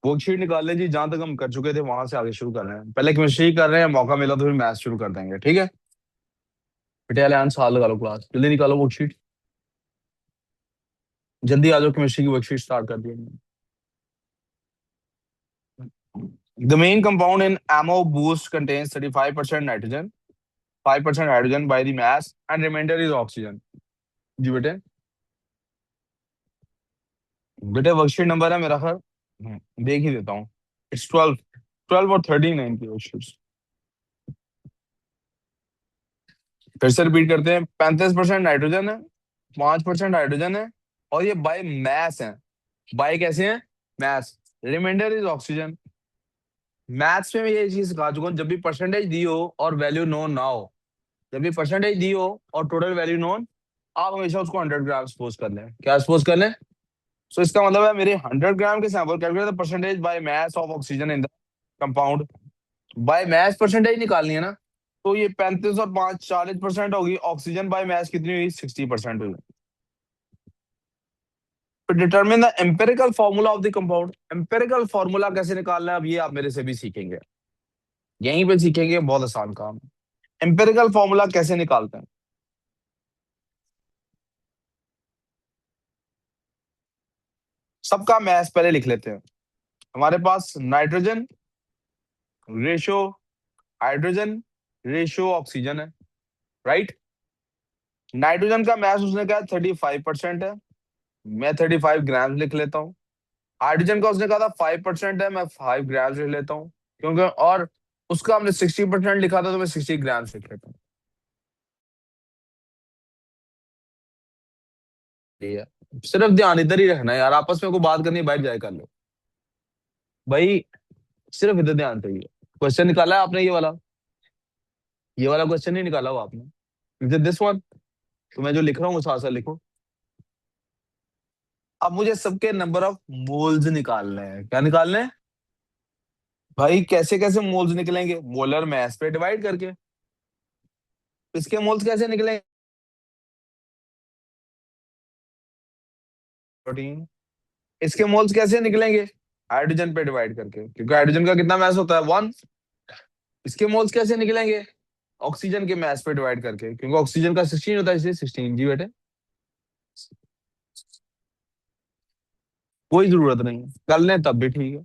Worksheet निकाल लें जी, जहां तक हम कर चुके थे वहां से आगे शुरू कर रहे हैं। पहले केमिस्ट्री कर रहे हैं, मौका मिला तो फिर मैथ्स शुरू कर देंगे, ठीक है। पटियाला आंसर निकालो, क्लास जल्दी निकालो वर्कशीट। जल्दी आ जाओ, केमिस्ट्री की वर्कशीट स्टार्ट कर दी। The main compound in ammo boost contains 35% nitrogen, 5% hydrogen by the mass, and remainder is oxygen. जी बेटे। बेटे वर्कशीट नंबर है मेरा खैर, देख ही देता हूँ। इट्स 12, 12 और 13 है इनकी वर्कशीट्स। फिर से रिपीट करते हैं। 35% नाइट्रोजन है, 5% हाइड्रोजन है, और ये बाय मैस है। बाय कैसे है? Mass. Remainder is oxygen. Maths में मैं ये चीज सिखा चुका हूँ, जब भी परसेंटेज दी हो और वैल्यू नोन ना हो, जब भी परसेंटेज दी हो और टोटल वैल्यू नोन, आप हमेशा उसको 100 ग्राम सपोज कर लें। क्या सपोज कर लें? सो इसका मतलब है मेरे 100 ग्राम के sample calculate the percentage by mass of oxygen in the compound. By mass percentage निकालनी है ना, तो ये 35 और 5 40% होगी। ऑक्सीजन बाय मास कितनी हुई? 60% हुई। तो determine the empirical formula of the compound. Empirical formula कैसे निकालना है, अब ये आप मेरे से भी सीखेंगे, यहीं पे सीखेंगे, बहुत आसान काम है। एम्पेरिकल फॉर्मूला कैसे निकालते हैं? सबका मैस पहले लिख लेते हैं। हमारे पास nitrogen ratio hydrogen ratio oxygen है, राइट। नाइट्रोजन का मैस उसने कहा 35% है, मैं 35 ग्राम लिख लेता हूँ। हाइड्रोजन का उसने कहा था 5% है, मैं 5 ग्राम लिख लेता हूँ, क्योंकि और उसका हमने 60% लिखा था, तो मैं 60 ग्राम लिख लेता हूँ। ठीक है। सिर्फ ध्यान इधर ही रखना है यार, आपस में कोई बात करनी है बाहर जाए कर लो भाई। सिर्फ इधर ध्यान चाहिए। क्वेश्चन निकाला है आपने ये वाला क्वेश्चन नहीं निकाला हुआ आपने, दिस वन। तो मैं जो लिख रहा हूँ वो साथ साथ लिखो। अब मुझे सबके नंबर ऑफ मोल्स निकालने हैं। क्या निकालने हैं भाई? कैसे कैसे मोल्स निकलेंगे? मोलर मास पे डिवाइड करके। इसके मोल्स कैसे निकलेंगे? प्रोटीन। इसके मोल्स कैसे निकलेंगे? हाइड्रोजन पे डिवाइड करके, क्योंकि हाइड्रोजन का कितना मास होता है? 1। इसके मोल्स कैसे निकलेंगे? ऑक्सीजन के मास पे डिवाइड करके, क्योंकि ऑक्सीजन का 16 होता है, इसलिए 16। जी बेटे, कोई जरूरत नहीं है, कर लें तब भी ठीक है।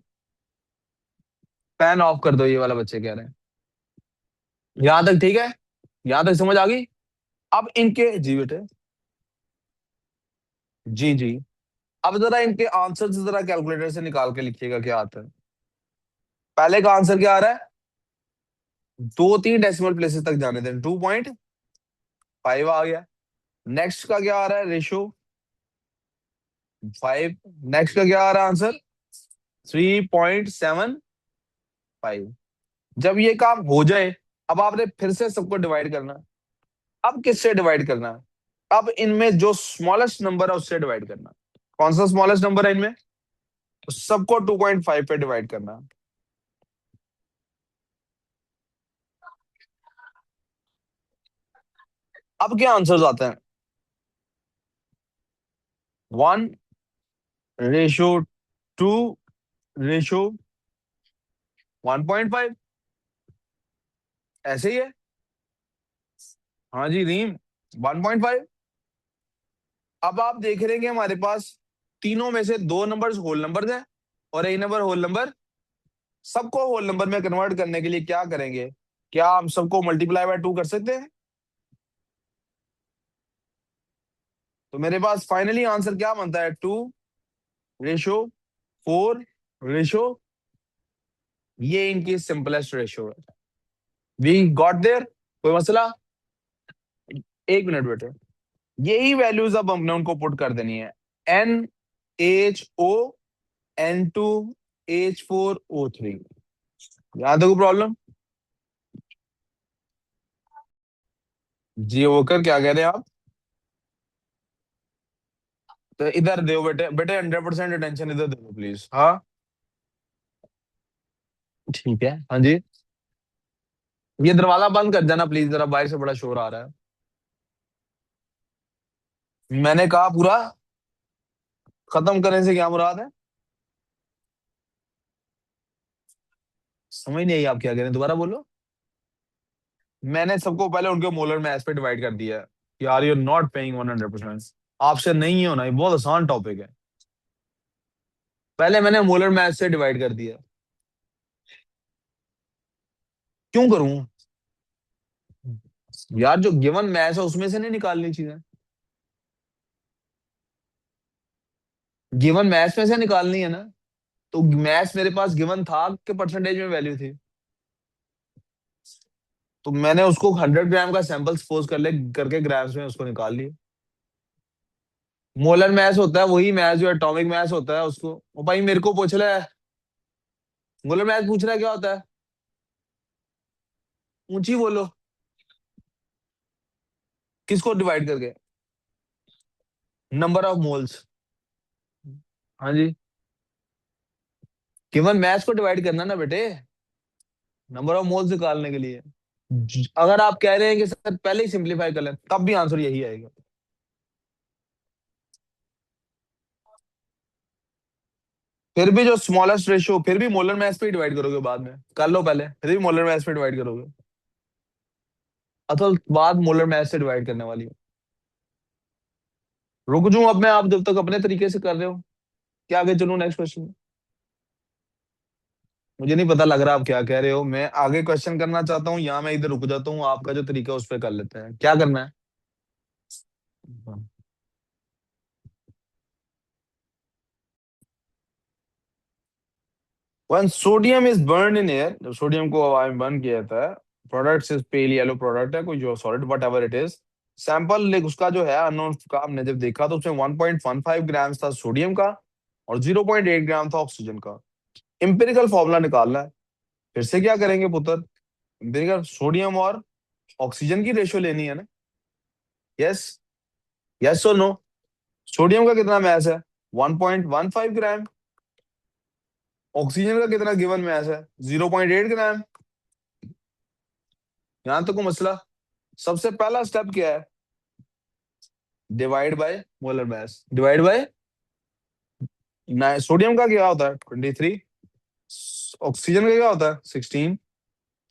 फैन ऑफ कर दो, ये वाला बच्चे कह रहे हैं। यहां तक ठीक है? यहां तक समझ आ गई? अब इनके, जी बेटे, जी जी, अब जरा इनके आंसर से जरा कैलकुलेटर से निकाल के लिखिएगा क्या आता है। पहले का आंसर क्या आ रहा है? 2-3 डेसिमल प्लेसेस तक जाने दें, 2.5 आ गया। नेक्स्ट का क्या आ रहा है? रेशो 5। नेक्स्ट का क्या आ रहा है आंसर? 3.75। जब ये काम हो जाए, अब आपने फिर से सबको डिवाइड करना है। अब किससे डिवाइड करना है? अब इनमें जो स्मॉलेस्ट नंबर है उससे डिवाइड करना है। कौन सा स्मॉलेस्ट नंबर है इनमें? तो सबको 2.5 पे डिवाइड करना है। अब क्या आंसर्स आते हैं? 1:2:1.5, ऐसे ही है। हाँ जी रीम, 1.5। अब आप देख रहे हैं कि हमारे पास तीनों में से दो नंबर्स होल नंबर हैं और एक नंबर होल नंबर। सबको होल नंबर में कन्वर्ट करने के लिए क्या करेंगे? क्या हम सबको मल्टीप्लाई बाय 2 कर सकते हैं? तो मेरे पास फाइनली आंसर क्या बनता है? 2:4। ये इनकी सिंपलेस्ट रेशियो है। We got there. कोई मसला? एक मिनट बेटे, यही वैल्यूज अब हमने उनको पुट कर देनी है। NaOH4 N2H4O3। यहां तक प्रॉब्लम? जी होकर क्या कह रहे हैं आप? तो इधर दो बेटे, बेटे 100% अटेंशन इधर दो प्लीज। हाँ ठीक है, हाँ जी। ये दरवाजा बंद कर देना प्लीज, जरा बाहर से बड़ा शोर आ रहा है। मैंने कहा पूरा खत्म करने से क्या मुराद है? समझ नहीं आई आप क्या कह रहे हैं, दोबारा बोलो। मैंने सबको पहले उनके मोलर मास पे डिवाइड कर दिया है। यार यू नॉट पेइंग 100%। आपसे नहीं होना, ये बहुत आसान टॉपिक है। पहले मैंने मोलर मास से डिवाइड कर दिया। क्यों करूं? यार जो गिवन मैस है उसमें से नहीं निकालनी चीजें। गिवन मैथ्स में से निकालनी है ना। तो मैथ्स मेरे पास गिवन था कि परसेंटेज में वैल्यू थी। तो मैंने उसको 100 ग्राम का सैंपल सपोज कर ले करके ग्राम्स में उसको निकाल लिया। मोलर मैथ्स होता है वही मैथ्स जो एटॉमिक मैथ्स होता है उसको। ओ भाई मेरे को पूछ रहा है, मोलर मैथ्स पूछ रहा है क्या होता है? ऊंची बोलो। किसको डिवाइड करके? Number of moles. हाँ जी। गिवन मैथ्स को डिवाइड करना ना बेटे, नंबर ऑफ मोल्स निकालने के लिए। अगर आप कह रहे हैं कि सर पहले ही सिंपलीफाई कर लें तब भी आंसर यही आएगा। फिर भी जो स्मॉलेस्ट रेशियो, फिर भी मोलर मैथ्स पे डिवाइड करोगे बाद में, कर लो पहले फिर भी मोलर मैथ्स पे डिवाइड करोगे। असल बात मोलर मैथ्स से डिवाइड करने वाली है। रुक जाऊं अब मैं, आप जब तक अपने तरीके से कर रहे हो। क्या आगे चलूं नेक्स्ट क्वेश्चन में? मुझे नहीं पता लग रहा आप क्या कह रहे हो। मैं आगे क्वेश्चन करना चाहता हूँ या मैं इधर रुक जाता हूँ, आपका जो तरीका है उस पर कर लेते हैं, क्या करना है? When sodium is burned in air, जब सोडियम को हवा में बर्न किया जाता है, product is pale yellow product है कोई जो solid what ever it is. Sample like उसका जो है अननोन का हमने जब देखा तो उसमें 1.15 ग्राम था सोडियम का और 0.8 ग्राम था ऑक्सीजन का। इंपेरिकल फॉर्मूला निकालना है। फिर से क्या करेंगे पुत्र? इंपेरिकल सोडियम और ऑक्सीजन की रेशियो लेनी है ना। यस। यस और नो। सोडियम का कितना मैस है? 1.15 ग्राम। ऑक्सीजन का कितना गिवन मैस है? 0.8 ग्राम। यहां तक को मसला। सबसे पहला स्टेप क्या है? Divide by molar mass, divide by. Sodium का क्या होता है? 23। ऑक्सीजन का क्या होता है? 16।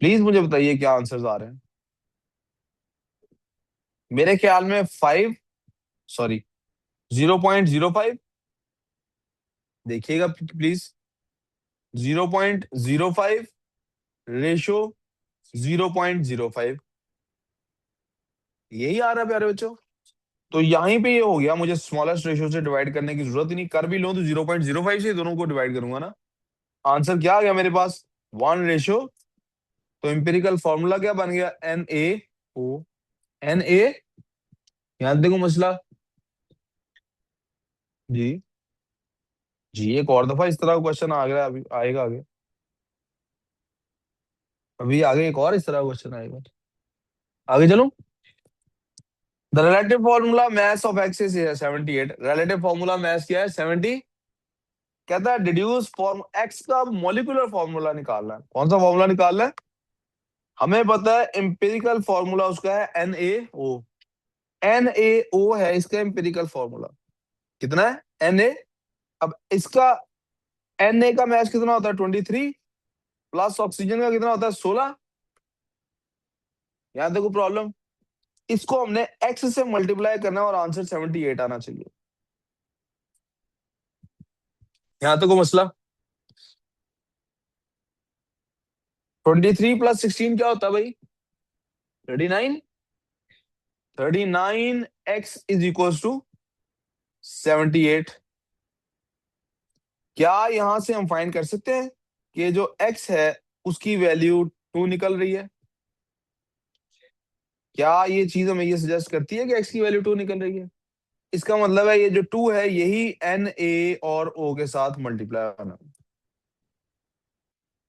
प्लीज मुझे बताइए क्या आंसर्स आ रहे हैं। मेरे ख्याल में 5, सॉरी 0.05। देखिएगा प्लीज। 0.05 रेशो 0.05। यही आ रहा है प्यारे बच्चों। तो यहीं पे ये हो गया, मुझे स्मॉलेस्ट रेशियो से डिवाइड करने की जरूरत ही नहीं, कर भी लूं तो 0.05 से दोनों को डिवाइड करूंगा ना। आंसर क्या आ गया मेरे पास? 1 रेशियो। तो इंपेरिकल फॉर्मूला क्या बन गया? NaO। Na। याद देखो मसला। जी। जी एक और दफा इस तरह का क्वेश्चन आ गया, अभी आएगा आगे। अभी आगे एक और इस तरह का क्वेश्चन आएगा। आगे चलो। The relative formula mass of x is 78। Relative formula mass क्या है? 70। कहता है डिड्यूस फॉर्म एक्स का मॉलिक्यूलर फॉर्मूला निकालना है। कौन सा फॉर्मूला निकालना है? हमें पता है एम्पिरिकल फॉर्मूला उसका है NaO। NaO है इसका एम्पिरिकल फॉर्मूला। कितना है? Na। अब इसका Na का मैच कितना होता है? 23। प्लस ऑक्सीजन का कितना होता है? 16। यहां देखो प्रॉब्लम। इसको हमने एक्स से मल्टीप्लाई करना है और आंसर 78 आना चाहिए। यहां तक को मसला। 23 + 16 क्या होता है भाई? 39। 39x = 78। क्या यहां से हम फाइंड कर सकते हैं कि जो x है उसकी वैल्यू 2 निकल रही है? क्या ये चीज हमें ये सजेस्ट करती है कि x की वैल्यू 2 निकल रही है? इसका मतलब है ये जो 2 है यही Na और O के साथ मल्टीप्लाई होना,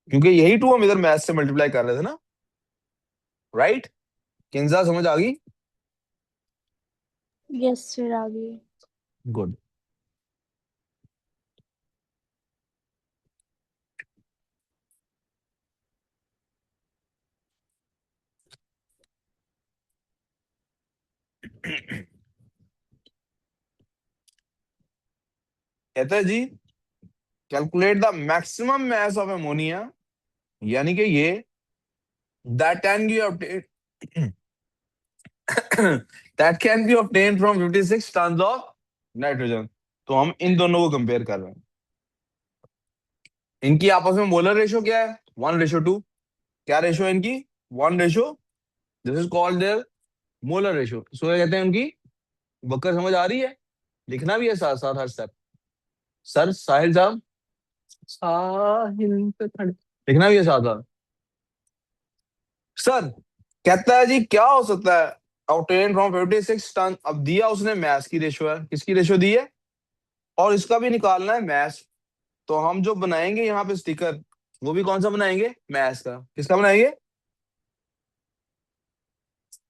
क्योंकि यही 2 हम इधर मैथ से मल्टीप्लाई कर रहे थे ना। राइट? किंजा समझ आ गई? यस सर आ गई। गुड। कहता है जी calculate the maximum mass of ammonia यानी कि ये that can be obtain that can be obtain from 56 ton of nitrogen. तो हम इन दोनों को कंपेयर कर रहे हैं। इनकी आपस में मोलर रेशो क्या है? 1:2। क्या रेशो है इनकी? 1:। This is called their molar ratio. So कहते हैं उनकी। बक्कर समझ आ रही है? लिखना भी है साथ साथ हर स्टेप। सर साहिल साहब, साहिल पे खड़े, लिखना भी है साथ साथ। सर कहता है जी क्या हो सकता है ऑब्टेन फ्रॉम 56 टन। अब दिया उसने मैस की रेशो है, किसकी रेशो दी है, और इसका भी निकालना है मैस। तो हम जो बनाएंगे यहाँ पे स्टिकर, वो भी कौन सा बनाएंगे? मैस का। किसका बनाएंगे?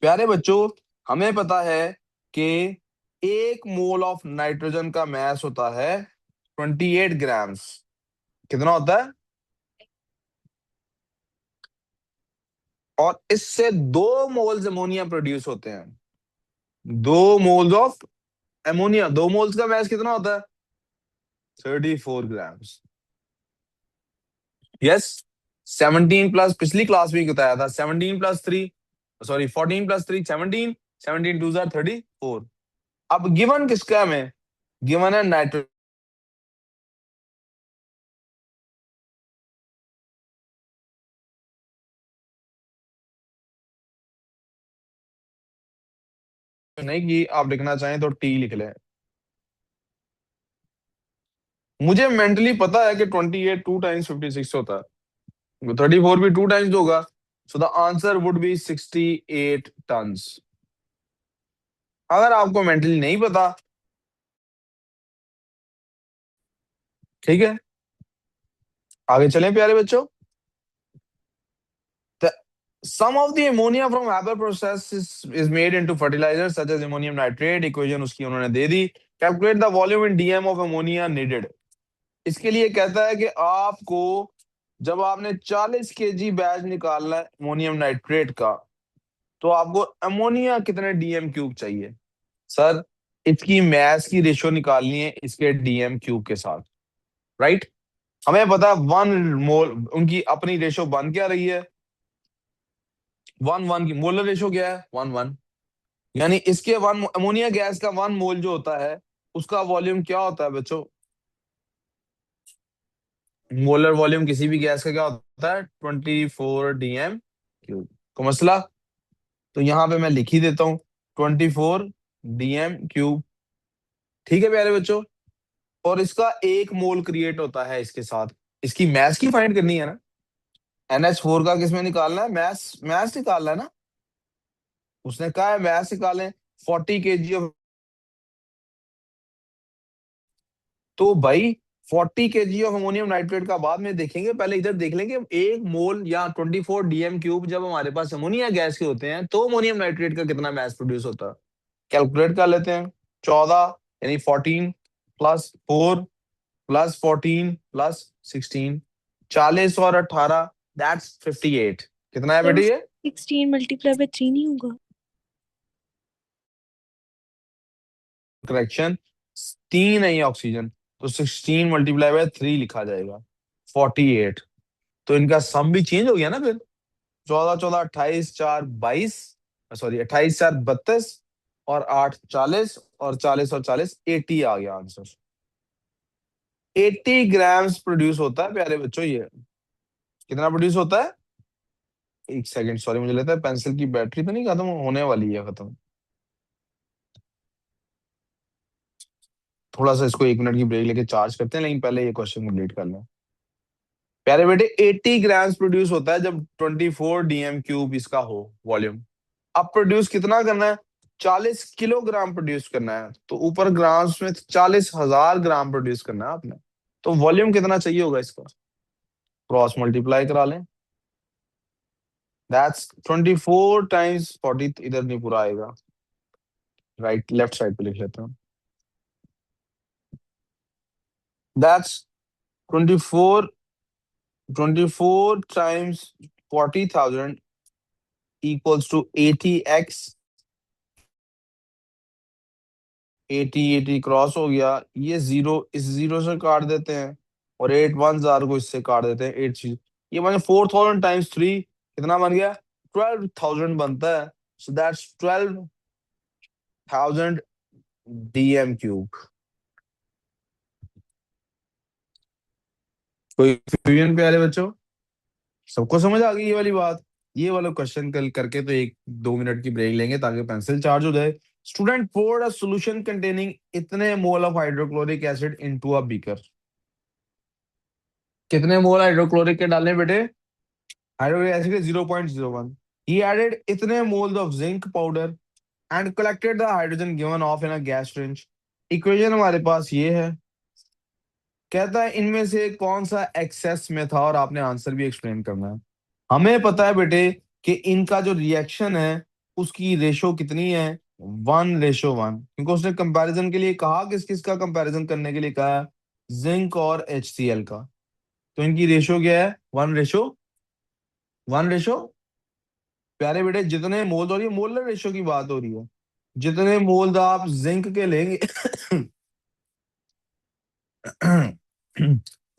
प्यारे बच्चों, हमें पता है कि 1 मोल ऑफ नाइट्रोजन का मैस होता है 28 ग्राम्स। कितना होता है? और इससे 2 मोल्स अमोनिया प्रोड्यूस होते हैं। 2 मोल्स ऑफ अमोनिया, 2 मोल्स का मैस कितना होता है? 34 ग्राम्स। यस। 17 प्लस, पिछली क्लास में बताया था, 17 + 3, सॉरी 14 + 3 17, 17 × 2 = 34। अब गिवन किसका में? गिवन है नाइट्रोजन। नहीं की आप लिखना चाहें तो टी लिख लें। मुझे मेंटली पता है कि 28 2 × 56 होता है, 34 भी 2 टाइम्स होगा। So the answer would be 68 tons. अगर आपको मेंटली नहीं पता, ठीक है, आगे चलें प्यारे बच्चों। The sum of the ammonia from Haber process is made into fertilizers such as ammonium nitrate. Equation उसकी उन्होंने दे दी। Calculate the volume in dm of ammonia needed. इसके लिए कहता है कि आपको जब आपने 40 kg बैच निकालना है अमोनियम नाइट्रेट का, तो आपको अमोनिया कितने डीएम क्यूब चाहिए? सर इसकी मैस की रेशो निकालनी है इसके डीएम क्यूब के साथ, राइट? हमें पता है 1 मोल, उनकी अपनी रेशो बन क्या रही है? 1:1 की मोलर रेशो क्या है? 1:1। यानी इसके 1 अमोनिया गैस का 1 मोल जो होता है, उसका वॉल्यूम क्या होता है बच्चों? मोलर वॉल्यूम किसी भी गैस का क्या होता है? 24 डीएम क्यूब। को मसला? तो यहाँ पे मैं लिख ही देता हूँ 24 डीएम क्यूब। ठीक है प्यारे बच्चों। और इसका 1 मोल क्रिएट होता है इसके साथ। इसकी मैस की फाइंड करनी है ना। NH4 का किसमें निकालना है? मैस, मैस निकालना है ना। उसने कहा है मैस निकालें 40 kg ऑफ। तो भाई 40 kg ऑफ अमोनियम नाइट्रेट का बाद में देखेंगे, पहले इधर देख लेंगे 1 मोल या 24 डीएम क्यूब जब हमारे पास अमोनिया गैस के होते हैं, तो अमोनियम नाइट्रेट का कितना मैस प्रोड्यूस होता है? कैलकुलेट कर लेते हैं। 14 यानी 14 + 4 + 14 + 16, 40 और 18, दैट्स 58। कितना है सर बेटे ये? 16 × 3 नहीं होगा? करेक्शन, 3 है ये ऑक्सीजन, तो 16 × 3 लिखा जाएगा, 48। तो इनका सम भी चेंज हो गया ना फिर। 14 14 28 4 22, सॉरी 28 4 32, और 8 40, और 40 और 40 80 आ गया आंसर। 80 ग्राम्स प्रोड्यूस होता है प्यारे बच्चों ये। कितना प्रोड्यूस होता है? एक सेकंड, सॉरी, मुझे लगता है पेंसिल की बैटरी तो नहीं खत्म होने वाली है, खत्म। थोड़ा सा इसको 1 मिनट की ब्रेक लेके चार्ज करते हैं, लेकिन पहले ये क्वेश्चन कंप्लीट कर लें। प्यारे बेटे 80 ग्राम्स प्रोड्यूस होता है जब 24 डीएम क्यूब इसका हो वॉल्यूम। अब प्रोड्यूस कितना करना है? 40 किलोग्राम प्रोड्यूस करना है, तो ऊपर ग्राम्स में 40,000 ग्राम प्रोड्यूस करना है आपने। तो वॉल्यूम कितना चाहिए होगा इसका? क्रॉस मल्टीप्लाई करा लें। दैट्स 24 × 40, इधर नहीं पूरा आएगा, राइट लेफ्ट साइड पे लिख लेता हूँ। That's 24 24 × 40,000 equals to 80x। 80 cross हो गया, ये जीरो इस जीरो से काट देते हैं, और 8 1 को इससे काट देते हैं, 8 चीज। ये बन 4000 टाइम्स 3 कितना बन गया? 12,000 बनता है। So that's 12,000 DM cube. कोई कंफ्यूजन प्यारे बच्चों? सबको समझ आ गई ये वाली बात? ये वाला क्वेश्चन कल करके तो 1-2 मिनट की ब्रेक लेंगे ताकि पेंसिल चार्ज हो जाए। Student, poured a solution containing इतने mole of hydrochloric acid into a beaker. कितने मोल हाइड्रोक्लोरिक के डालने बेटे? हाइड्रोक्लोरिक एसिड के 0.01। ही एडेड इतने moles of zinc powder and collected the hydrogen given of in a gas range. Equation हमारे पास ये है। कहता है इनमें से कौन सा एक्सेस में था, और आपने आंसर भी एक्सप्लेन करना है। हमें पता है बेटे कि इनका जो रिएक्शन है उसकी रेशो कितनी है? 1:1, क्योंकि उसने कंपैरिजन के लिए कहा, किस किस का कंपैरिजन करने के लिए कहा? जिंक और HCl का। तो इनकी रेशो क्या है? 1:1। प्यारे बेटे, जितने मोल, और ये मोलर रेशो की बात हो रही है, जितने मोल आप जिंक के लेंगे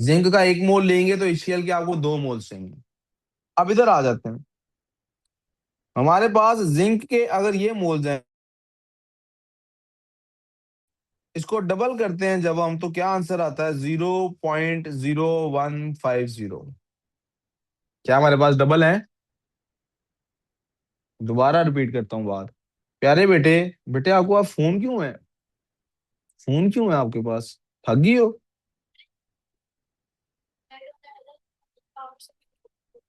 जिंक का 1 मोल लेंगे तो HCl के आपको 2 मोल चाहिए। अब इधर आ जाते हैं। हमारे पास जिंक के अगर ये मोल्स हैं, इसको डबल करते हैं जब हम, तो क्या आंसर आता है? 0.0150। क्या हमारे पास डबल है? दोबारा रिपीट करता हूँ बात। प्यारे बेटे, बेटे आपको आप फोन क्यों है? फोन क्यों है आपके पास? ठगी हो?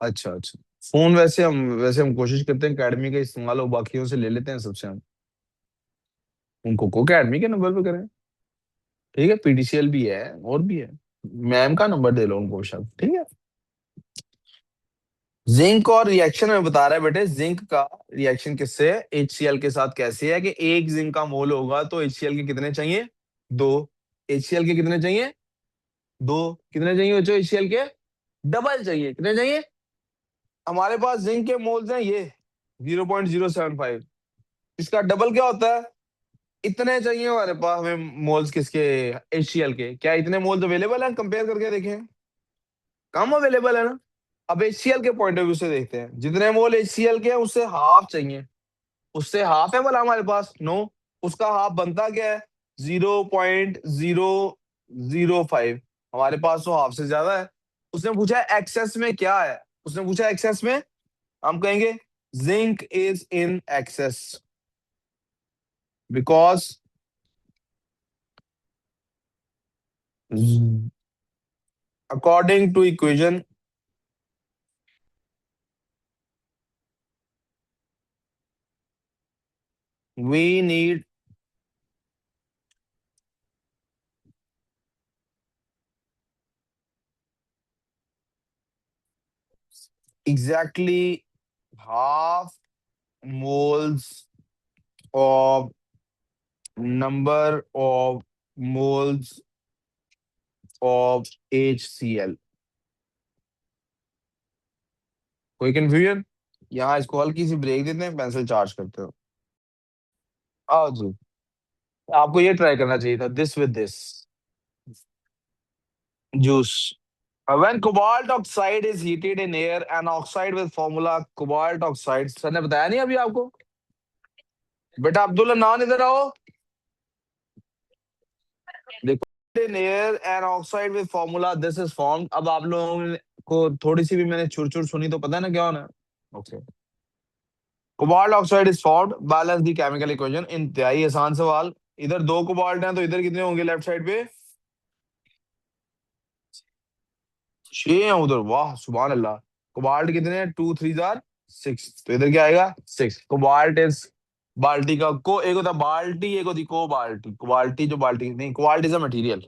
अच्छा अच्छा। फोन वैसे हम कोशिश करते हैं अकेडमी का इस्तेमाल हो, बाकियों से ले लेते हैं सबसे हम। उनको को अकेडमी के नंबर पे करें। ठीक है, PTCL भी है और भी है। मैम का नंबर दे लो उनको सब, ठीक है। जिंक और रिएक्शन में बता रहा है बेटे, जिंक का रिएक्शन किससे है? HCl के साथ। कैसे है कि एक जिंक का मोल होगा तो HCl के कितने चाहिए? 2। HCl के कितने चाहिए? 2। कितने चाहिए बच्चों? HCl के डबल चाहिए। कितने चाहिए? हमारे पास जिंक के मोल्स हैं ये 0.075। इसका डबल क्या होता है? इतने चाहिए हमारे पास हमें मोल्स किसके? HCl के। क्या इतने मोल्स अवेलेबल हैं? कंपेयर करके देखें। कम अवेलेबल है ना। अब HCl के पॉइंट ऑफ व्यू से देखते हैं, जितने मोल HCl के हैं उससे हाफ चाहिए। उससे हाफ है बोला हमारे पास? नो। उसका हाफ बनता क्या है? 0.005। हमारे पास तो हाफ से ज्यादा है। उसने पूछा है एक्सेस में क्या है? उसने पूछा एक्सेस में, हम कहेंगे zinc is in excess because according to equation we need exactly half moles of number of moles of HCl। कोई कंफ्यूजन? यहाँ इसको हल्की सी ब्रेक देते हैं, पेंसिल चार्ज करते हो। आओ जी। आपको ये ट्राई करना चाहिए था, this with this juice. When cobalt oxide is heated in air, an oxide with formula cobalt oxide, sir ने बताया नहीं अभी आपको? बेटा अब्दुल्ला नान इधर आओ। देखो, in air an oxide with formula this is formed। अब आप लोगों को थोड़ी सी भी मैंने चुर चुर सुनी तो पता है ना क्या होना है? Okay. Cobalt oxide is formed, balance the chemical equation. इंतहाई आसान सवाल। इधर 2 कोबाल्ट हैं तो इधर कितने होंगे लेफ्ट साइड पे? 6 हैं उधर, वाह सुभान अल्लाह। कोबाल्ट कितने हैं? 2 3 6। तो इधर क्या आएगा? 6। कोबाल्ट इज बाल्टी का को, एक होता बाल्टी, एक होती को बाल्टी। कोबाल्टी जो बाल्टी नहीं, cobalt is a material.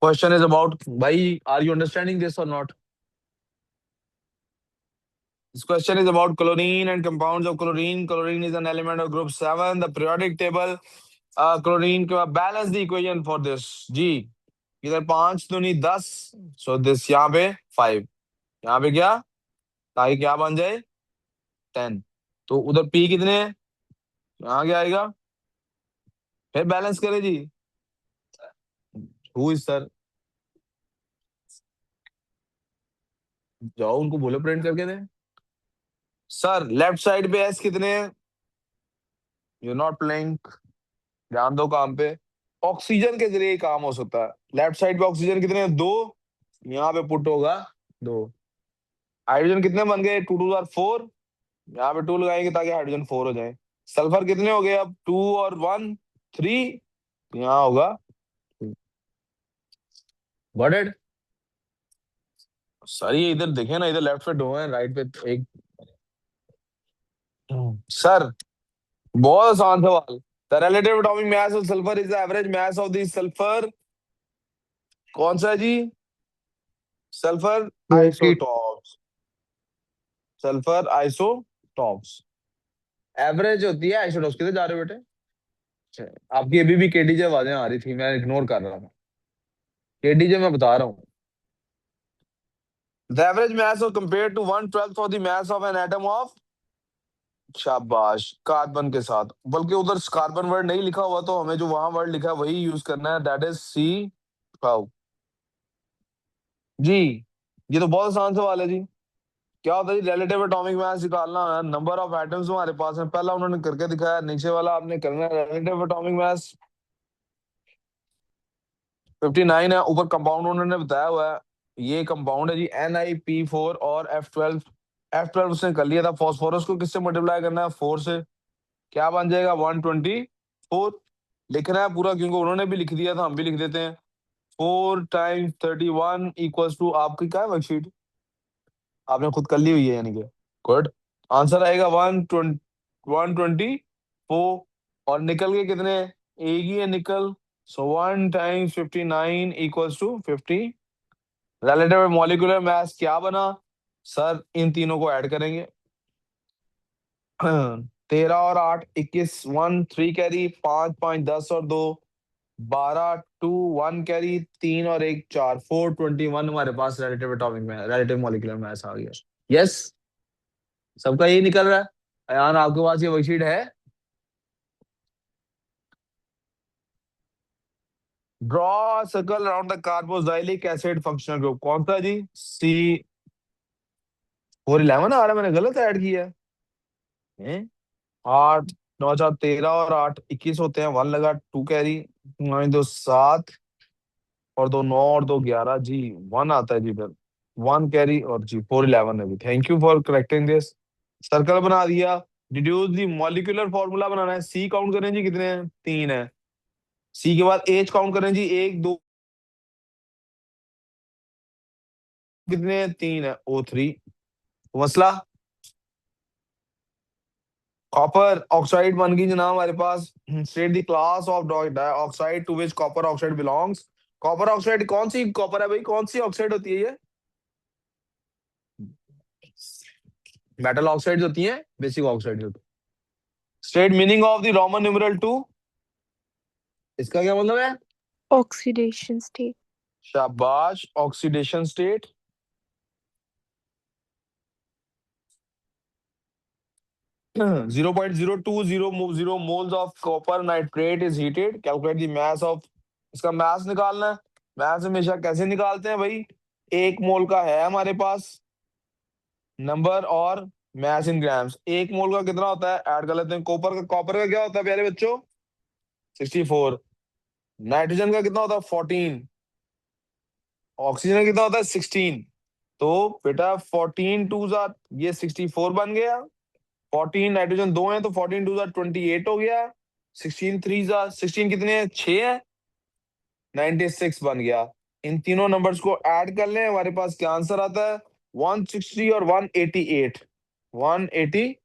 Question is about, भाई आर यू अंडरस्टैंडिंग दिस और not? This question is about chlorine and compounds of chlorine. Chlorine is an element of group 7. The periodic table, chlorine के बाद balance the equation for this। जी, इधर 5 दूनी 10। So this यहाँ पे 5। यहाँ पे क्या? ताकि क्या बन जाए? 10। तो उधर P कितने हैं? यहाँ क्या आएगा? फिर बैलेंस करें जी। Who is sir? जाओ उनको बोलो प्रिंट करके दें। सर लेफ्ट साइड पे एस कितने हैं? यू नॉट प्लेइंग, ध्यान दो काम पे। ऑक्सीजन के जरिए ही काम हो सकता है। लेफ्ट साइड पे ऑक्सीजन कितने हैं? दो। यहाँ पे पुट होगा दो। हाइड्रोजन कितने बन गए? Two two are four. यहाँ पे टू लगाएंगे ताकि हाइड्रोजन फोर हो जाए। सल्फर कितने हो गए अब? टू और वन, थ्री। यहाँ होगा गॉट इट। सर ये इधर देखे ना, इधर लेफ्ट पे दो है, राइट पे एक। सर बहुत आसान सवाल। The relative atomic mass of sulphur is the average mass of the sulphur. कौन सा है जी? Sulphur twenty. Isotopes. Sulphur isotopes average होती है आइसोटॉप्स। किधर जा रहे हो बेटे? अच्छा, आपकी अभी भी केडीजे आवाजें आ रही थी, मैं इग्नोर कर रहा था। केडीजे मैं बता रहा हूँ। The average mass of compare to one twelfth of the mass of an atom of. शाबाश, कार्बन के साथ। बल्कि उधर कार्बन वर्ड नहीं लिखा हुआ, तो हमें जो वहां वर्ड लिखा है वही यूज करना है, दैट इज सी। हाउ जी? ये तो बहुत आसान सवाल है जी। क्या होता है जी? रिलेटिव एटॉमिक मास निकालना है, नंबर ऑफ एटम्स हमारे पास है, पहला उन्होंने करके दिखाया, नीचे वाला आपने करना है। रिलेटिव एटॉमिक मास 59 है। ऊपर कंपाउंड उन्होंने बताया हुआ है, ये कंपाउंड है जी NiP4 और F12। F12 उसने कर लिया था। फॉस्फोरस को किससे मल्टीप्लाई करना है? 4 से। क्या बन जाएगा? 124। लिखना है पूरा, क्योंकि उन्होंने भी लिख दिया था, हम भी लिख देते हैं। 4 × 31 इक्वल्स टू, आपकी क्या है वर्कशीट? आपने खुद कर ली हुई है यानी कि। गुड। आंसर आएगा 124। और निकल के कितने? एक ही है निकल। सो 1 × 59 equals to 50। Relative molecular mass क्या बना? सर इन तीनों को ऐड करेंगे। 13 और 8 21, 1 3 कैरी, 5 5 10 और 2 12, 2 1 कैरी, 3 और 1 4, 421 हमारे पास रिलेटिव एटॉमिक में रिलेटिव मॉलिक्यूलर मास आ गया। यस, सबका यही निकल रहा है। अयान आपके पास ये वर्कशीट है? Draw circle around the carboxylic acid functional group. कौन सा जी? C411 आ रहा है, मैंने गलत ऐड किया है। 8 9 4 13 और 8 21 होते हैं, 1 लगा, 2 कैरी, 9 2 7 और 2 9 और 2 11 जी। 1 आता है जी फिर। 1 कैरी और जी 411 है भी। Thank you for correcting this. Circle बना दिया। डिड्यूस दी मॉलिक्यूलर फॉर्मूला बनाना है। सी काउंट करें जी, कितने हैं? 3 है। सी के बाद एच काउंट करें जी, 1 2, कितने हैं? 3 है। O3। मसला कॉपर ऑक्साइड बन गई जनाब हमारे पास। State the class of dioxide to which copper oxide belongs. Copper oxide कौन सी कॉपर है भाई? कौन सी ऑक्साइड होती है ये? मेटल ऑक्साइड होती है, बेसिक ऑक्साइड होती है। State meaning of the Roman numeral 2। इसका क्या मतलब है? Oxidation state. शाबाश, oxidation state. 0.0200 moles of copper nitrate is heated, calculate the mass of. इसका मास निकालना है। मास हमेशा कैसे निकालते हैं भाई? 1 मोल का है हमारे पास नंबर, और मास इन ग्राम्स। 1 मोल का कितना होता है? ऐड कर लेते हैं। कॉपर का क्या होता है प्यारे बच्चों? 64। नाइट्रोजन का कितना होता है? 14। ऑक्सीजन का कितना होता है? 16। तो बेटा 14 टू जार, ये 64 बन गया। 14 नाइट्रोजन दो है, तो 14 टू जार 28 हो गया। 16 थ्री जार 16 कितने हैं? 6 है। 96 बन गया। इन तीनों नंबर्स को ऐड कर लें, हमारे पास क्या आंसर आता है? 160 और 188। 180।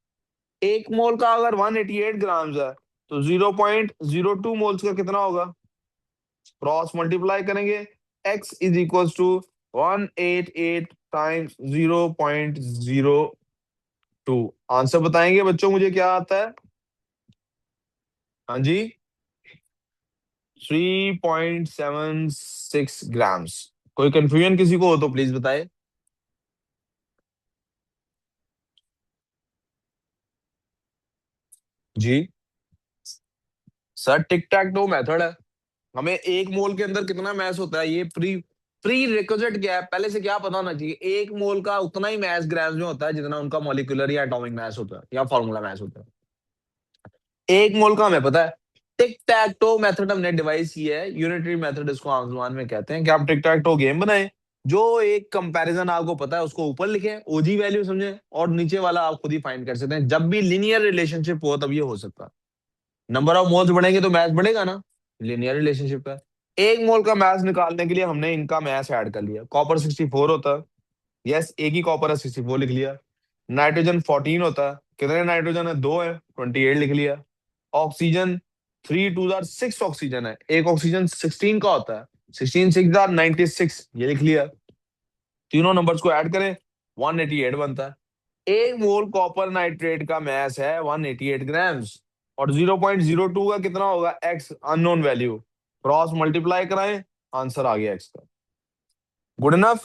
1 मोल का अगर 188 ग्राम्स है, तो 0.02 मोल्स का कितना होगा? क्रॉस मल्टीप्लाई करेंगे। x is equal to 188 times 0.02। Answer बताएंगे बच्चों मुझे क्या आता है? हाँ जी, 3.76 ग्राम्स। कोई कंफ्यूजन किसी को हो तो प्लीज बताए जी। Sir tick tech to method है। हमें 1 मोल के अंदर कितना मैस होता है ये प्री प्री रिक्विजिट क्या है, पहले से क्या पता होना चाहिए, 1 मोल का उतना ही मास ग्राम्स में होता है जितना उनका मॉलिक्यूलर या एटॉमिक मास होता है या फार्मूला मास होता है। 1 मोल का हमें पता है। टिक टैक टो मेथड हमने डिवाइस किया है, यूनिटरी मेथड इसको आम जुबान में कहते हैं कि आप टिक टैक टो गेम बनाए, जो एक कंपैरिजन आपको पता है उसको ऊपर लिखें, ओजी वैल्यू समझे, और नीचे वाला आप खुद ही फाइंड कर सकते हैं। जब भी लीनियर रिलेशनशिप हो तब ये हो सकता है। नंबर ऑफ मोल्स बढ़ेंगे तो मैथ बढ़ेगा ना, लीनियर रिलेशनशिप है। 1 मोल का मैथ निकालने के लिए हमने इनका मैथ ऐड कर लिया। कॉपर 64 होता है, यस एक ही कॉपर है 64 लिख लिया। नाइट्रोजन 14 होता है, कितने नाइट्रोजन है, 2 है, 28 लिख लिया। ऑक्सीजन 3 2 6 ऑक्सीजन है, एक ऑक्सीजन 16 का होता है, 16 6 96 ये लिख लिया। तीनों नंबर्स को ऐड करें, 188 बनता है। 1 मोल कॉपर नाइट्रेट का मैस है 188 ग्राम्स, और 0.02 का कितना होगा, x unknown value, cross multiply कराएं, आंसर आ गया एक्स का। Good enough.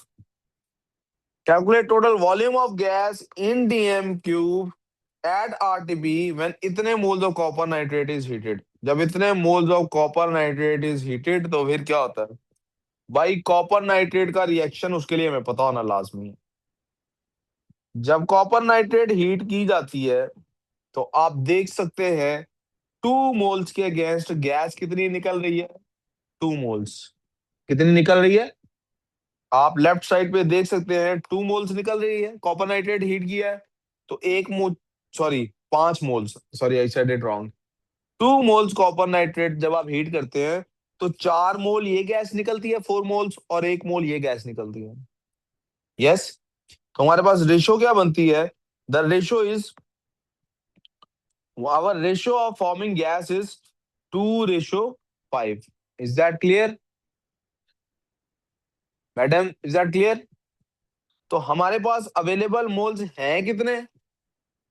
Calculate total volume of gas in dm cube at RTP when इतने moles of copper nitrate is heated. जब इतने moles of copper nitrate is heated तो फिर क्या होता है भाई, कॉपर नाइट्रेट का रिएक्शन उसके लिए हमें पता होना लाजमी है। जब कॉपर नाइट्रेट हीट की जाती है तो आप देख सकते हैं 2 मोल्स के अगेंस्ट गैस कितनी निकल रही है, 2 मोल्स कितनी निकल रही है, आप लेफ्ट साइड पे देख सकते हैं 2 मोल्स निकल रही है। कॉपर नाइट्रेट हीट किया है तो 1 mole, sorry 5 moles, sorry I said it wrong. 2 moles copper nitrate जब आप हीट करते हैं तो 4 मोल ये गैस निकलती है, 4 मोल्स, और 1 मोल ये गैस निकलती है। यस, तो हमारे पास रेशो क्या बनती है, the ratio is, our ratio of forming gas is 2:5. Is that clear? Madam is that clear? तो हमारे पास अवेलेबल मोल्स हैं कितने,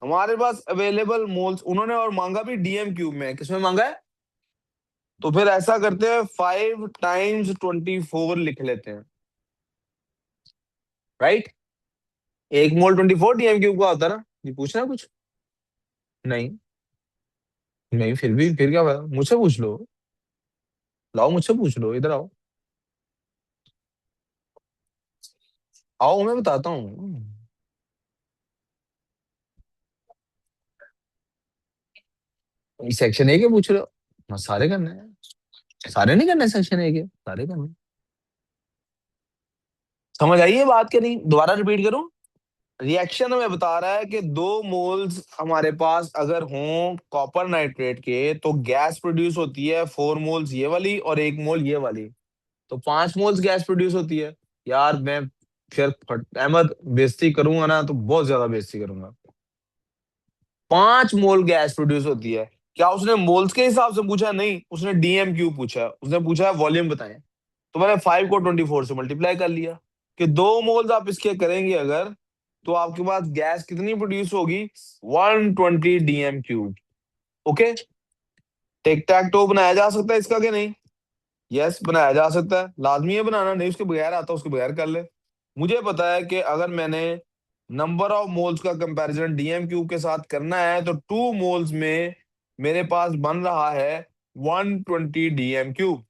हमारे पास अवेलेबल मोल्स, उन्होंने और मांगा भी डीएम क्यूब में, किसमें मांगा है, तो फिर ऐसा करते हैं 5 × 24 लिख लेते हैं, राइट। 1 मोल 24 डीएम क्यूब का होता है ना, ये पूछना है कुछ, नहीं, नहीं फिर भी, फिर क्या हुआ? मुझसे पूछ लो, लाओ मुझसे पूछ लो, इधर आओ, आओ मैं बताता हूँ। सेक्शन ए के पूछ रहे हो, हाँ सारे करने हैं, सारे नहीं करने सेक्शन ए के, सारे करने। समझ आई ये बात के नहीं, दोबारा रिपीट करूं। रिएक्शन हमें बता रहा है कि 2 मोल्स हमारे पास अगर हों कॉपर नाइट्रेट के तो गैस प्रोड्यूस होती है 4 मोल्स ये वाली और 1 मोल ये वाली, तो 5 मोल्स गैस प्रोड्यूस होती है। यार मैं फिर अहमद बेइज्जती करूंगा ना तो बहुत ज्यादा बेइज्जती करूंगा। 5 मोल गैस प्रोड्यूस होती है। क्या उसने मोल्स के हिसाब से पूछा, नहीं, उसने डीएम क्यू पूछा है, उसने पूछा है वॉल्यूम बताएं। तो मैंने 5 को 24 से मल्टीप्लाई कर लिया कि 2 मोल्स आप इसके करेंगे अगर, तो आपके पास गैस कितनी प्रोड्यूस होगी, 120 dm cube. Okay, tick tech to बनाया जा सकता है इसका कि नहीं, यस बनाया जा सकता है, लाजमी है बनाना, नहीं उसके बगैर आता उसके बगैर कर ले। मुझे पता है कि अगर मैंने नंबर ऑफ मोल्स का कंपैरिजन डीएम क्यूब के साथ करना है तो 2 मोल्स में मेरे पास बन रहा है 120 डीएम क्यूब।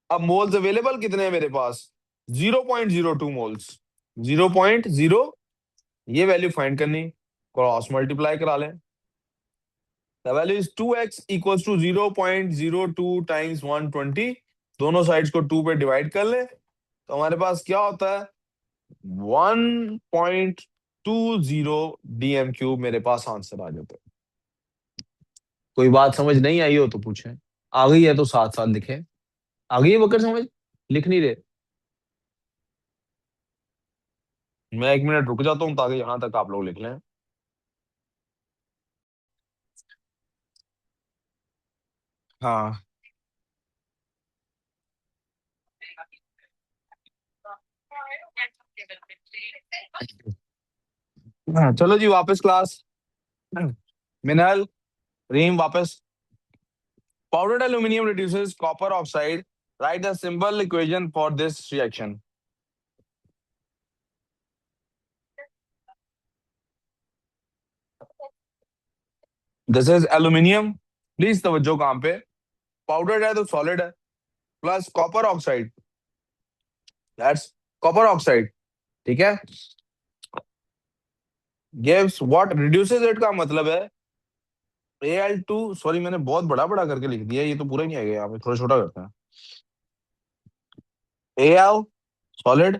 अब मोल्स अवेलेबल कितने हैं मेरे पास, 0.02 मोल्स, 0.0, ये वैल्यू फाइंड करनी, क्रॉस मल्टीप्लाई करा लें, the value is 2x equals to 0.02 times 120, दोनों साइड्स को 2 पे डिवाइड कर लें तो हमारे पास क्या होता है, 1.20 डीएम क्यूब मेरे पास आंसर आ जाता है। कोई बात समझ नहीं आई हो तो पूछें, आ गई है तो साथ साथ लिखें। आ गई है बकर समझ, लिख नहीं रहे, मैं 1 मिनट रुक जाता हूँ ताकि यहां तक आप लोग लिख लें। हाँ, हाँ चलो जी वापस क्लास। मिनल, रीम वापस। Powdered aluminium reduces copper oxide. Write the simple equation for this reaction. This is aluminium. Please तवज्जो काम पे, पाउडर्ड है तो सॉलिड है, plus copper oxide, that's copper oxide, ठीक है। गिव्स व्हाट रिड्यूसेस इट का मतलब है Al2, सॉरी मैंने बहुत बड़ा बड़ा करके लिख दिया, ये तो पूरा ही नहीं आएगा, यहाँ पे थोड़ा छोटा करते हैं। Al सॉलिड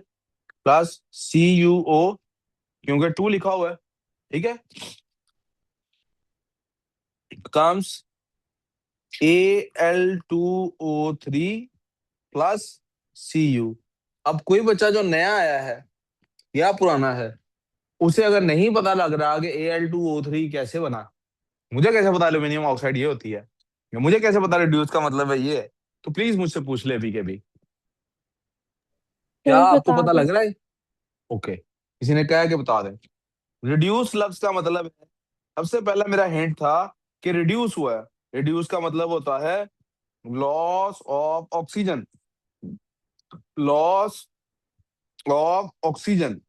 प्लस CuO, क्योंकि 2 लिखा हुआ है, ठीक है, कम्स Al2O3 प्लस Cu। अब कोई बच्चा जो नया आया है या पुराना है, उसे अगर नहीं पता लग रहा कि Al2O3 कैसे बना, मुझे कैसे पता एल्यूमिनियम ऑक्साइड ये होती है, या मुझे कैसे पता रिड्यूस का मतलब है ये है, तो प्लीज मुझसे पूछ ले अभी के भी। क्या सर आपको बता पता दो। लग रहा है? ओके, किसी ने कहा कि बता दें। रिड्यूस लफ्ज का मतलब है, सबसे पहला मेरा हिंट था कि रिड्यूस हुआ है। रिड्यूस का मतलब होता है loss of oxygen, loss of oxygen.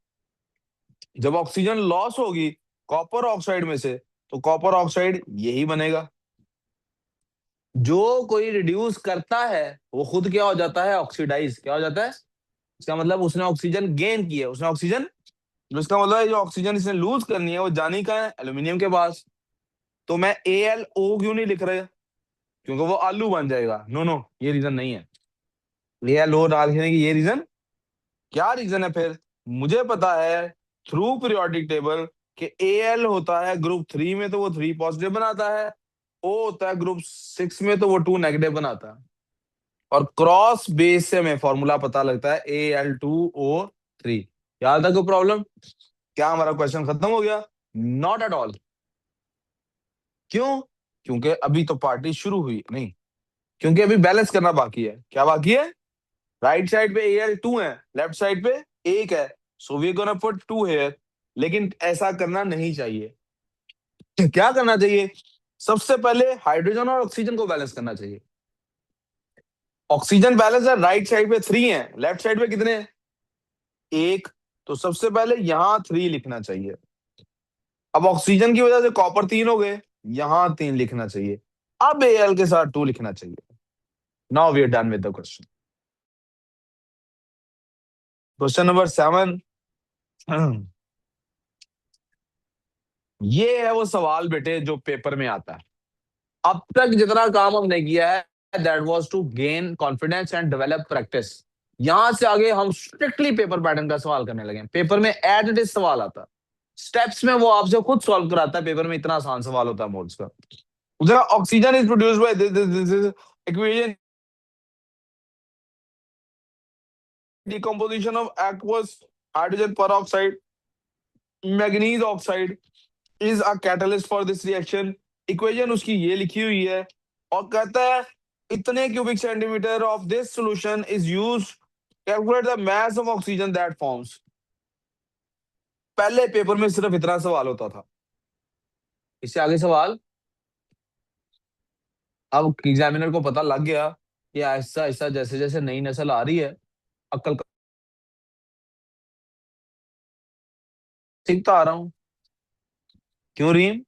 जब ऑक्सीजन लॉस होगी कॉपर ऑक्साइड में से, तो कॉपर ऑक्साइड यही बनेगा। जो कोई रिड्यूस करता है वो खुद क्या हो जाता है, ऑक्सीडाइज, क्या हो जाता है, इसका मतलब उसने ऑक्सीजन गेन किया, उसने ऑक्सीजन, इसका मतलब है जो ऑक्सीजन इसने लूज करनी है वो जानी का है एल्यूमिनियम के पास। तो मैं AlO क्यों नहीं लिख रहा, क्योंकि वो आलू बन जाएगा, नो नो, ये रीजन नहीं है। AlO डालने की ये रीजन, क्या रीजन है फिर, मुझे पता है थ्रू पीरियोडिक टेबल कि Al होता है ग्रुप 3 में तो वो 3 पॉजिटिव बनाता है, O होता है ग्रुप 6 में तो वो 2 नेगेटिव बनाता है, और क्रॉस बेस से हमें फॉर्मूला पता लगता है Al2O3। याद था कोई प्रॉब्लम? क्या हमारा क्वेश्चन खत्म हो गया? Not at all. क्यों? क्योंकि अभी तो पार्टी शुरू हुई नहीं, क्योंकि अभी बैलेंस करना बाकी है। क्या बाकी है? राइट साइड पे Al2 है, लेफ्ट साइड पे 1 है, so we gonna put 2 here. लेकिन ऐसा करना नहीं चाहिए। क्या करना चाहिए? सबसे पहले हाइड्रोजन और ऑक्सीजन को बैलेंस करना चाहिए। ऑक्सीजन बैलेंस है, राइट साइड पे 3 है, लेफ्ट साइड पे कितने हैं? 1। तो सबसे पहले यहां 3 लिखना चाहिए। अब ऑक्सीजन की वजह से कॉपर 3 हो गए, यहां 3 लिखना चाहिए। अब Al के साथ 2 लिखना चाहिए। Now we are done with the question. Question number 7। ये है वो सवाल बेटे जो पेपर में आता है। अब तक जितना काम हमने किया है, that was to gain confidence and develop practice. यहां से आगे हम स्ट्रिक्टली पेपर पैटर्न का सवाल करने लगे। पेपर में एज इट इज सवाल आता है, स्टेप्स में वो आपसे खुद सॉल्व कराता है। पेपर में इतना आसान सवाल होता है मोल्स का। जरा oxygen is produced by this equation, decomposition of aqueous hydrogen peroxide manganese oxide is a catalyst for this reaction. Equation उसकी ये लिखी हुई है, और कहता है इतने cubic centimetre of this solution is used calculate the mass of oxygen that forms. पहले पेपर में सिर्फ इतना सवाल होता था, इससे आगे सवाल। अब एग्जामिनर को पता लग गया कि ऐसा ऐसा जैसे जैसे नई नस्ल आ रही है, अक्ल सीखता आ रहा हूँ। क्यों रीम?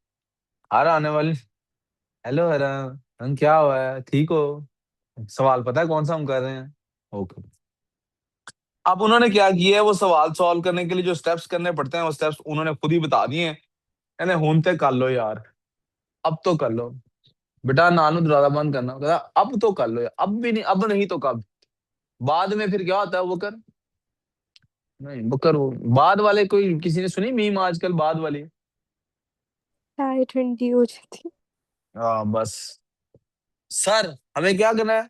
हर आने वाली, हेलो हरा, हम क्या हुआ है, ठीक हो? सवाल पता है कौन सा हम कर रहे हैं? ओके। अब उन्होंने क्या किया है, वो सवाल सॉल्व करने के लिए जो स्टेप्स करने पड़ते हैं वो स्टेप्स उन्होंने खुद ही बता दिए हैं। कहने होनते कर लो यार, अब तो कर लो बेटा, नानू दरवाजा बंद करना, कहता अब तो कर लो यार, अब भी नहीं, अब नहीं तो कब? बाद में फिर क्या होता है, वो कर, नहीं वो कर, वो बाद वाले, कोई किसी ने सुनी मीम आजकल बाद वाली? टाई ठंडी हो जाती। हाँ बस। सर हमें क्या करना है?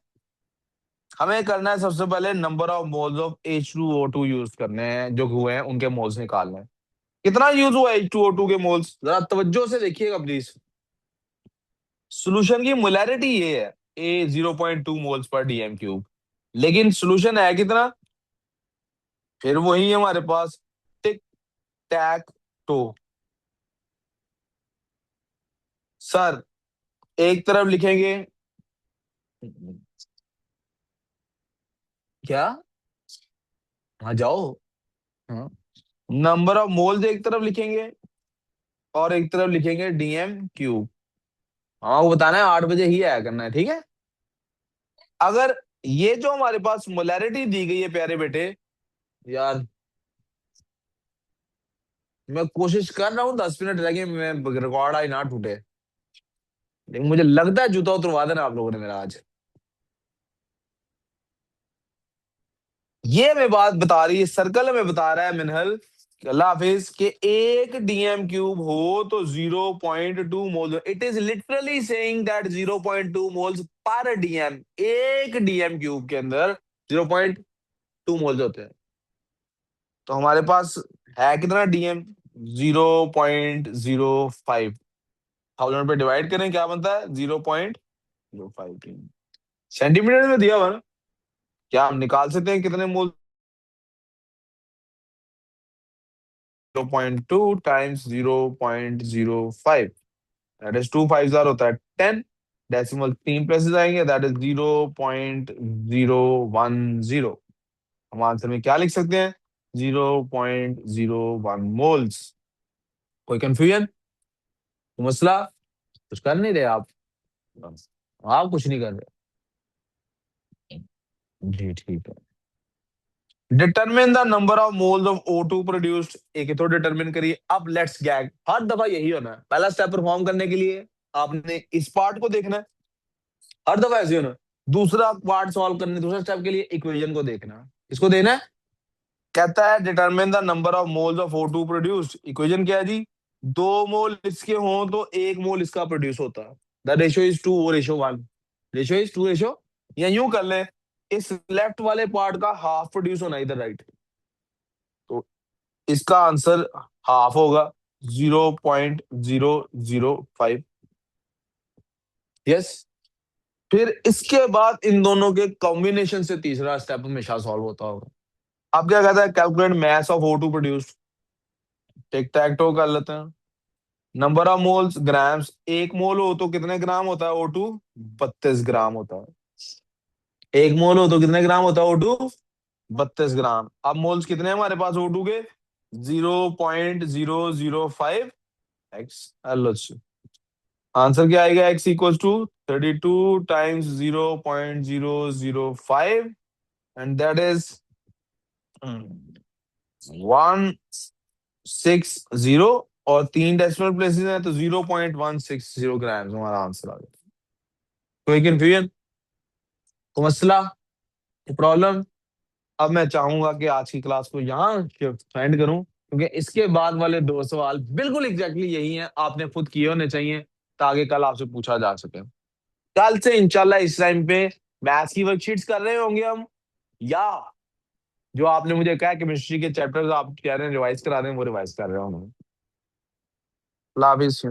हमें करना है सबसे पहले number of moles of H2O2 use करने हैं, जो हुए हैं उनके मोल्स निकालने हैं। कितना यूज हुआ H2O2 के मोल्स, जरा तवज्जो से देखिएगा प्लीज। सोल्यूशन की मोलैरिटी ये है, A 0.2 मोल्स पर DM3, लेकिन सोल्यूशन है कितना? फिर वही हमारे पास, टिक टैक टो। सर एक तरफ लिखेंगे, क्या? हाँ जाओ। हाँ, नंबर ऑफ मोल्स एक तरफ लिखेंगे और एक तरफ लिखेंगे DM3। हाँ वो बताना है 8 बजे ही आया करना है, ठीक है। अगर ये जो हमारे पास मोलैरिटी दी गई है प्यारे बेटे, यार मैं कोशिश कर रहा हूँ 10 मिनट रह गए, मैं रिकॉर्ड आई ना टूटे, लेकिन मुझे लगता है जूता उतरवा देना आप लोगों ने मेरा आज। ये मैं बात बता रही है, सर्कल में बता रहा है मिनहल अल्लाह हाफिज कि एक डीएम क्यूब हो तो 0.2 mole, it is literally saying that 0.2 moles पर डीएम, एक डीएम क्यूब के अंदर 0.2 मोल्स होते हैं। तो हमारे पास है कितना डीएम? 0.05, 1000 पे डिवाइड करें क्या बनता है? 0.05 सेंटीमीटर में दिया हुआ ना, क्या हम निकाल सकते हैं कितने मोल? 0.2 टाइम्स 0.05, दैट इज 2 5 होता है 10, डेसिमल 3 प्लेसेस आएंगे, दैट इज 0.010। हम आंसर में क्या लिख सकते हैं? 0.01 मोल्स। कोई कंफ्यूजन, मसला? कुछ कर नहीं रहे आप कुछ नहीं कर रहे? जी ठीक है। Determine the number of moles of O2 produced, एक तो डिटरमिन करिए। अब लेट्स गैग, हर दफा यही होना है, पहला स्टेप परफॉर्म करने के लिए आपने इस पार्ट को देखना है, हर दफा ऐसे होना है। दूसरा पार्ट सॉल्व करने, दूसरा स्टेप के लिए इक्वेशन को देखना है, इसको देना है। कहता है determine the number of moles of O2 produced, equation क्या है जी? 2 मोल इसके हों तो 1 मोल इसका प्रोड्यूस होता है, the ratio is 2:1, ratio is 2, या यूं कर ले, इस लेफ्ट वाले पार्ट का हाफ प्रोड्यूस होना इधर राइट, तो इसका आंसर हाफ होगा, 0.005। यस। फिर इसके बाद इन दोनों के कॉम्बिनेशन से तीसरा स्टेप हमेशा सॉल्व होता होगा। अब क्या कहता है? Calculate mass of O2 produced, tick tech to कर लेते हैं। नंबर ऑफ मोल्स ग्राम्स, 1 मोल हो तो कितने ग्राम होता है O2? 32 ग्राम होता है। 1 मोल हो तो कितने ग्राम होता है O2? 32 ग्राम। अब मोल्स कितने हैं हमारे पास O2 के? 0.005 एक्स। आंसर क्या आएगा? X equal to 32 times 0.005, and that is 160, और 3 डेसिमल प्लेसेस हैं तो 0.160 ग्राम हमारा आंसर आ गया। कोई कंफ्यूजन, कोई मसला, कोई प्रॉब्लम? अब मैं चाहूंगा कि आज की क्लास को यहाँ एंड करूं, क्योंकि इसके बाद वाले 2 सवाल बिल्कुल एग्जैक्टली यही हैं, आपने खुद किए होने चाहिए ताकि कल आपसे पूछा जा सके। कल से इंशाल्लाह इस टाइम पे मैथ्स की वर्कशीट्स कर रहे होंगे हम, या जो आपने मुझे कहा केमिस्ट्री के चैप्टर्स आप कह रहे हैं रिवाइज करा दें, वो रिवाइज कर रहे होंगे। लाभिस